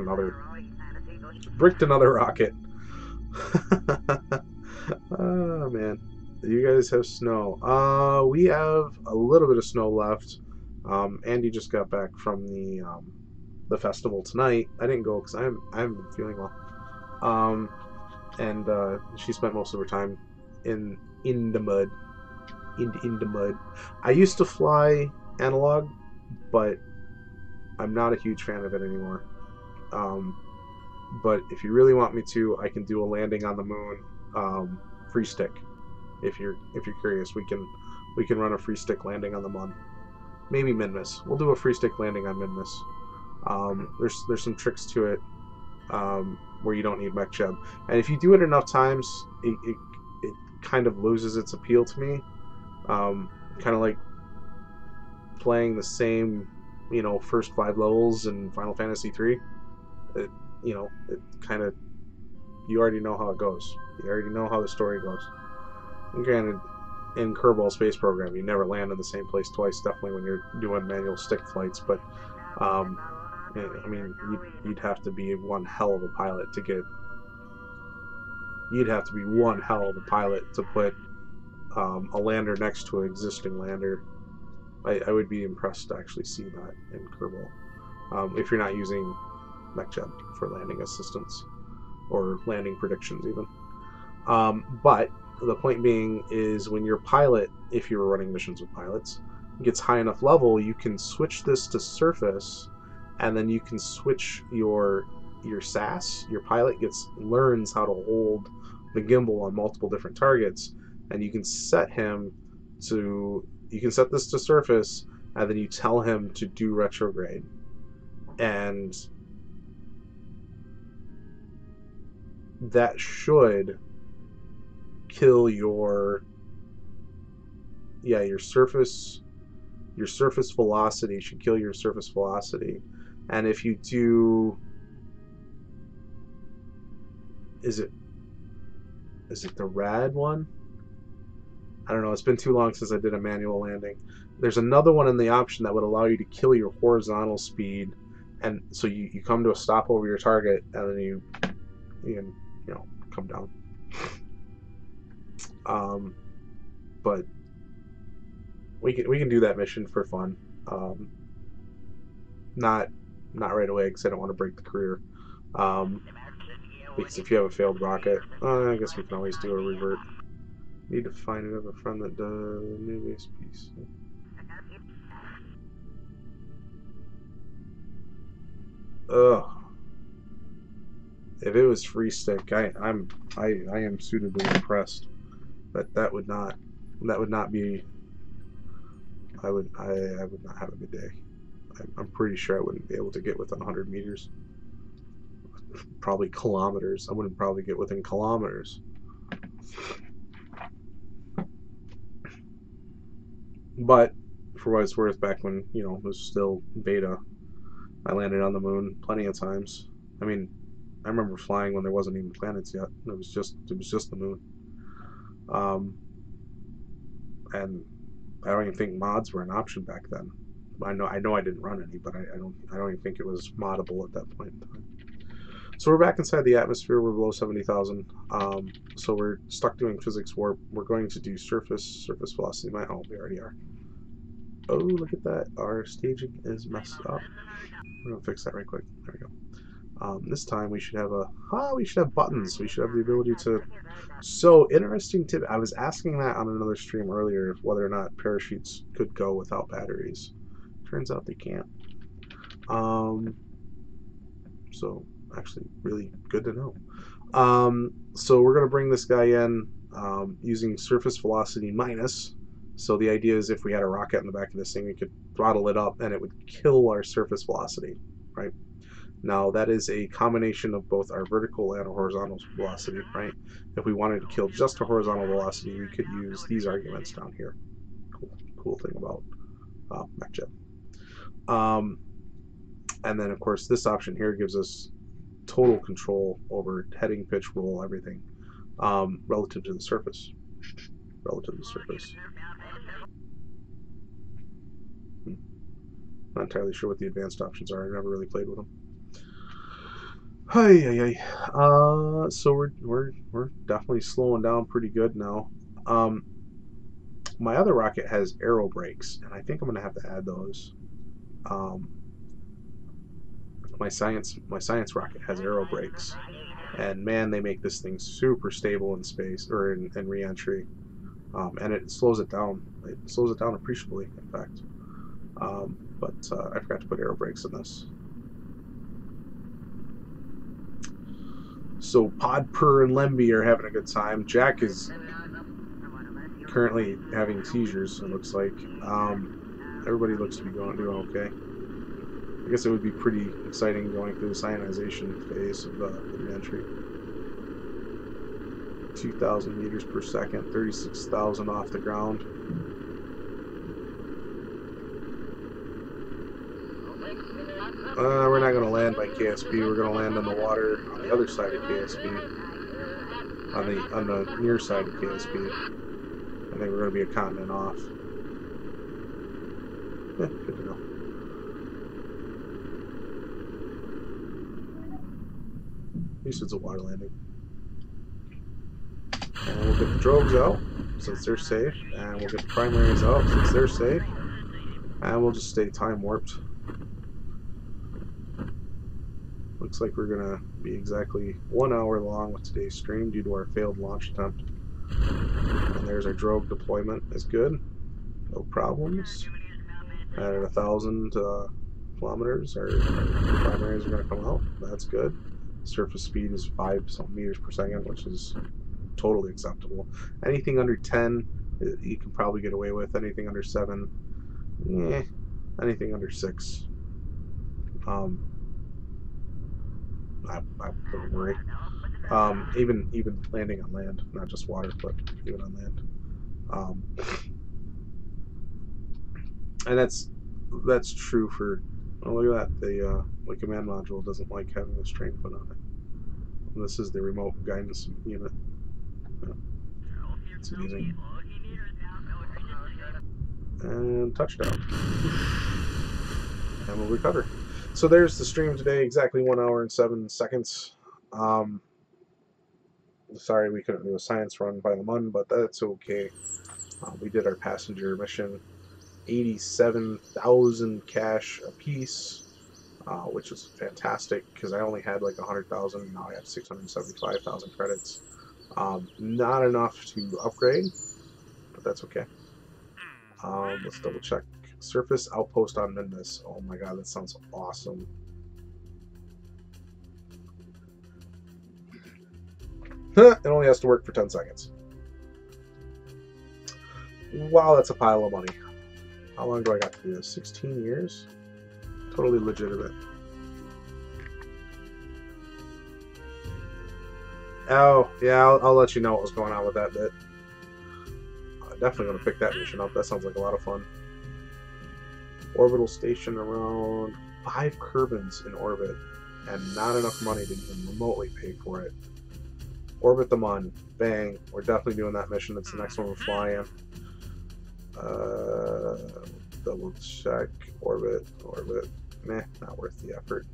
another rocket. Oh, man. You guys have snow. We have a little bit of snow left. Andy just got back from the festival tonight. I didn't go because I haven't been feeling well. And she spent most of her time in the mud. In the mud. I used to fly analog, but I'm not a huge fan of it anymore. But if you really want me to, I can do a landing on the moon, free stick. If you're curious, we can run a free stick landing on the moon. Maybe Minmus. We'll do a free stick landing on Minmus. There's some tricks to it where you don't need MechJeb, and if you do it enough times, it kind of loses its appeal to me. Kind of like playing the same, first 5 levels in Final Fantasy 3. It kind of, you already know how it goes. You already know how the story goes. And granted, in Kerbal Space Program, you never land in the same place twice. Definitely when you're doing manual stick flights, but I mean, you'd have to be one hell of a pilot to get. You'd have to be one hell of a pilot to put a lander next to an existing lander. I would be impressed to actually see that in Kerbal. If you're not using MechJeb for landing assistance or landing predictions even. But the point being is when your pilot, if you're running missions with pilots, gets high enough level, you can switch this to surface, and then you can switch your SAS. Your pilot learns how to hold the gimbal on multiple different targets, and you can set this to surface, and then you tell him to do retrograde. And that should kill your surface velocity. Should kill your surface velocity. And if you do, is it the rad one? I don't know, it's been too long since I did a manual landing. There's another one in the option that would allow you to kill your horizontal speed, and so you come to a stop over your target, and then you can come down. But we can do that mission for fun. Not right away because I don't want to break the career. Because if you have a failed rocket, I guess we can always do a revert. Need to find another friend that does new base piece. Ugh. If it was free stick, I am suitably impressed. But that would not be I would not have a good day. I'm pretty sure I wouldn't be able to get within 100 meters. Probably kilometers. I wouldn't probably get within kilometers. But for what it's worth, back when, you know, it was still beta, I landed on the moon plenty of times. I mean, I remember flying when there wasn't even planets yet. It was just the moon. Um, and I don't even think mods were an option back then. I know I didn't run any, but I don't even think it was moddable at that point in time. So we're back inside the atmosphere. We're below 70,000. So we're stuck doing physics warp. We're going to do surface velocity. Oh, we already are. Oh, look at that. Our staging is messed up. We're gonna fix that right quick. There we go. This time we should have we should have buttons. We should have the ability to. So interesting tip. I was asking that on another stream earlier, whether or not parachutes could go without batteries. Turns out they can't. So actually, really good to know. So we're gonna bring this guy in using surface velocity minus. So the idea is if we had a rocket in the back of this thing, we could throttle it up and it would kill our surface velocity, right? Now that is a combination of both our vertical and horizontal velocity, right? If we wanted to kill just a horizontal velocity, we could use these arguments down here. Cool thing about MacJet. And then of course this option here gives us total control over heading, pitch, roll, everything relative to the surface. Relative to the surface. Not entirely sure what the advanced options are. I never really played with them. So we're definitely slowing down pretty good now. My other rocket has aero brakes, and I think I'm gonna have to add those. My science rocket has aero brakes, and man, they make this thing super stable in space or in re-entry, and it slows it down. It slows it down appreciably, in fact. But I forgot to put aero brakes in this. So Podpur and Lemby are having a good time. Jack is currently having seizures, it looks like. Everybody looks to be doing okay. I guess it would be pretty exciting going through the cyanization phase of the re-entry. 2,000 meters per second, 36,000 off the ground. We're not going to land by KSP. We're going to land on the water on the other side of KSP. On the near side of KSP. I think we're going to be a continent off. Yeah, good to know. At least it's a water landing. And we'll get the drogues out since they're safe. And we'll get the primaries out since they're safe. And we'll just stay time warped. Looks like we're going to be exactly 1 hour long with today's stream due to our failed launch attempt. And there's our drogue deployment. Is good. No problems. At 1,000 kilometers, our primaries are going to come out. That's good. Surface speed is 5 something meters per second, which is totally acceptable. Anything under 10, you can probably get away with. Anything under 7, anything under 6. I wouldn't worry. Even landing on land, not just water, but even on land. And that's true for. Oh, look at that. The command module doesn't like having the strain put on it. And this is the remote guidance unit. Yeah. It's amazing. And touchdown. And we'll recover. So there's the stream today, exactly 1 hour and 7 seconds. Sorry we couldn't do a science run by the MUN, but that's okay. We did our passenger mission. 87,000 cash apiece, which was fantastic because I only had like 100,000. Now I have 675,000 credits. Not enough to upgrade, but that's okay. Let's double check. Surface outpost on Minmus. Oh my god, that sounds awesome. it only has to work for 10 seconds. Wow, that's a pile of money. How long do I got to do this? 16 years? Totally legitimate. Oh, yeah, I'll let you know what was going on with that bit. I'm definitely going to pick that mission up. That sounds like a lot of fun. Orbital station around 5 Kerbins in orbit, and not enough money to even remotely pay for it. Orbit the Mun. Bang. We're definitely doing that mission. It's the next one we're flying. Double check. Orbit. Meh, not worth the effort.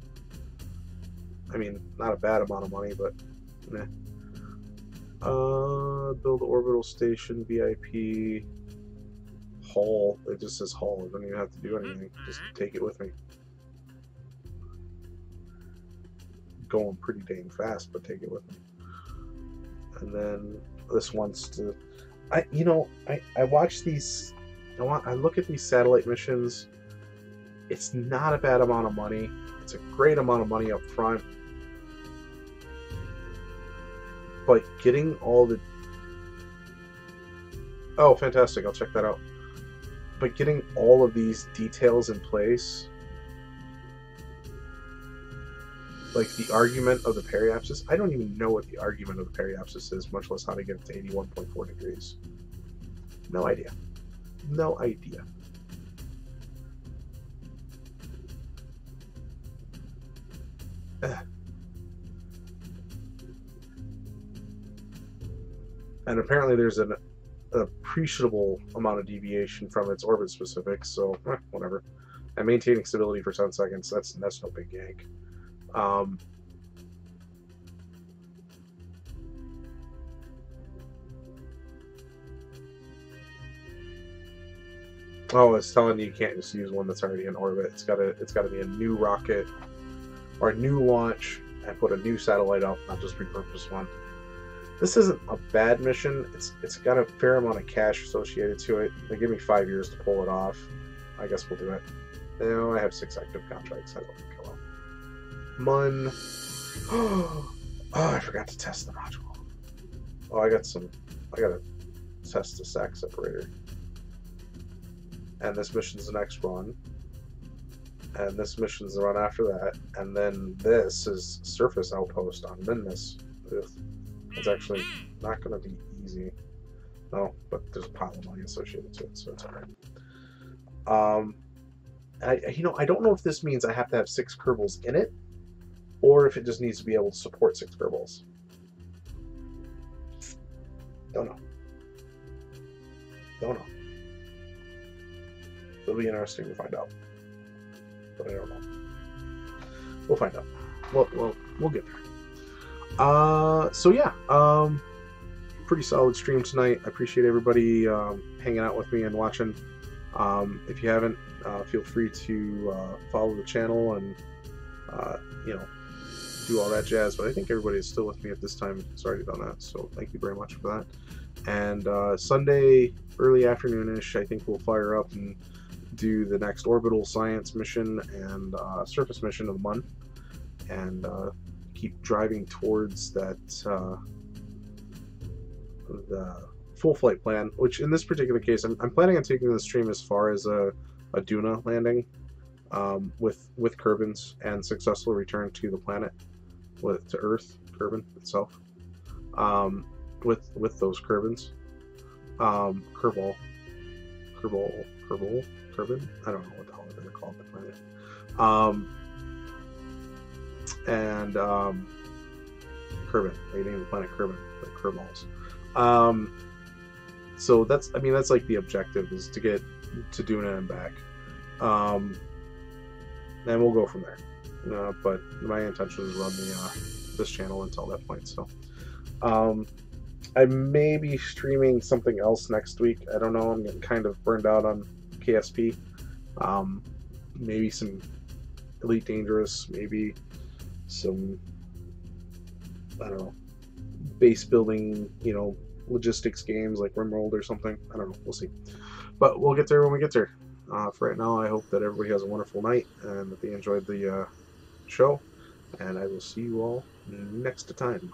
I mean, not a bad amount of money, but meh. Build orbital station, VIP. Haul. It just says haul. I don't even have to do anything. Just take it with me. Going pretty dang fast, but take it with me. And then this wants to. I watch these. I look at these satellite missions. It's not a bad amount of money. It's a great amount of money up front. But getting all the... Oh, fantastic. I'll check that out. But getting all of these details in place, like the argument of the periapsis, I don't even know what the argument of the periapsis is, much less how to get it to 81.4 degrees. No idea. No idea. And apparently there's an appreciable amount of deviation from its orbit specifics, so whatever. And maintaining stability for 10 seconds, that's no big yank. Oh, it's telling you can't just use one that's already in orbit. It's gotta be a new rocket or a new launch and put a new satellite up, not just repurpose one. This isn't a bad mission. It's got a fair amount of cash associated to it. They give me 5 years to pull it off. I guess we'll do it. I have 6 active contracts. I don't think I will. Mun. Oh, I forgot to test the module. Oh, I gotta test the sack separator. And this mission's the next run. And this mission's the run after that. And then this is Surface Outpost on Minmus. It's actually not going to be easy. No, but there's a pile of money associated to it, so it's alright. I don't know if this means I have to have 6 Kerbals in it, or if it just needs to be able to support 6 Kerbals. Don't know. It'll be interesting to find out, but I don't know. We'll find out. We'll get there. So yeah, pretty solid stream tonight. I appreciate everybody hanging out with me and watching. If you haven't, feel free to follow the channel and do all that jazz. But I think everybody is still with me at this time. It's already done that, so thank you very much for that. And Sunday early afternoonish, I think we'll fire up and do the next orbital science mission and surface mission of the month, and keep driving towards that the full flight plan, which in this particular case I'm planning on taking the stream as far as a Duna landing with Kerbins and successful return to the planet, to Earth, Kerbin itself, with those Kerbins. Kerbin? I don't know what the hell they're called, the planet. Kerbin. They named the planet Kerbin, the Kerballs. So that's like the objective, is to get to Duna and back. And we'll go from there. But my intention is to run this channel until that point. So I may be streaming something else next week. I don't know. I'm getting kind of burned out on KSP. Maybe some Elite Dangerous. Maybe some, I don't know, base building, logistics games like RimWorld or something. I don't know. We'll see. But we'll get there when we get there. For right now, I hope that everybody has a wonderful night and that they enjoyed the show. And I will see you all next time.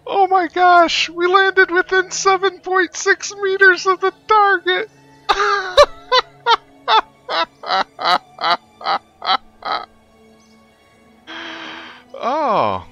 Oh my gosh, we landed within 7.6 meters of the target. Oh.